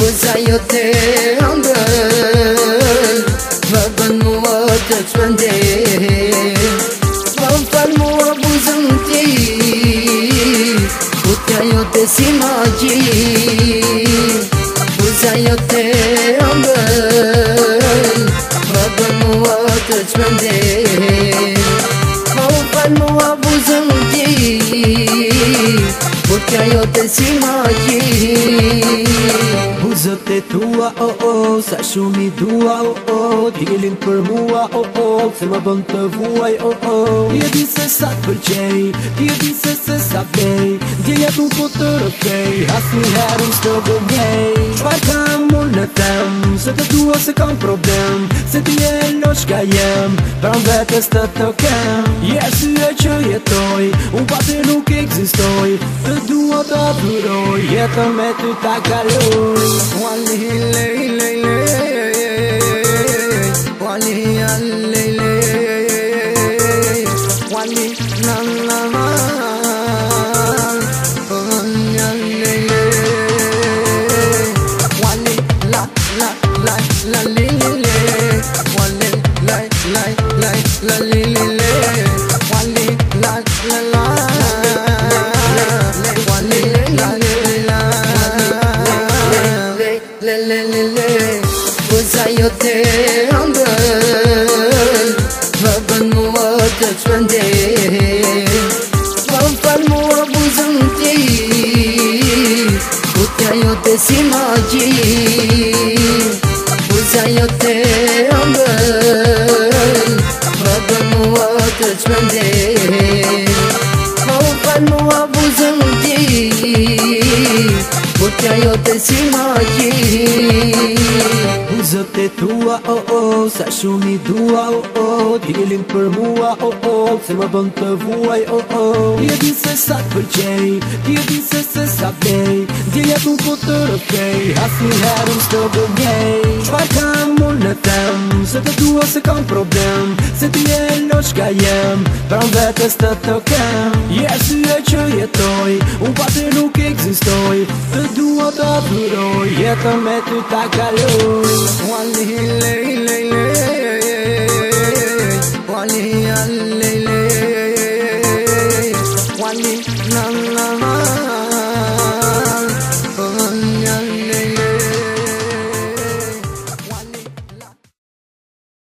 Buza jote ëmbël, më bën mua të çmendej. Më fal mua buzën ti, kutja jote si magji. Buza jote ëmbël, më bën mua të çmendej. Më fal mua buzën ti, kutja jote si magji. Buzët e tua, oh oh, sa shumë I dua, oh oh. Dilin për mua, oh oh, se më bën të vuaj, oh oh. Ti e di se sa t'pëlqej, ti e di se sa vej. Ndjeja tu po të rëfej, asnjëherë s'të gënjej. Çfarë kam unë në tem, se të dua se kam problem. Se ti e loshka jem, pran vetes të kem. Je arsye që jetoj, unë pa ty nuk ekzistoj. Të dua të adhuroj, jetën me ty ta kaloj. Wali lej lej lej, wali lej lej, wali na na na, lej lej, wali la la la la lej lej, wali lej lej lej la lej lej, wali la la la, wali la Buza jote ëmbël, më bën mua të çmendej. Më fal mua buzën ti, kutja jote si magji. Buza jote ëmbël, më bën mua të çmendej. Më fal mua buzën ti, kutja jote si magji. Buzët e tua, oh oh, sa shumë I dua, oh oh. Dilin për mua, oh oh, se më bën të vuaj, oh oh. Ti e di se sa t'pëlqej, ti e di se sa vej. Ndjeja tu po të rëfej, asnjëherë s'të gënjej. Çfarë kam unë në tem, se të dua se kam problem. Se ti e loshka jem, pran vetes të kem. Je arsye që jetoj, unë pa ty nuk ekzistoj. Të dua të adhuroj, jetën me ty ta kaloj. Wali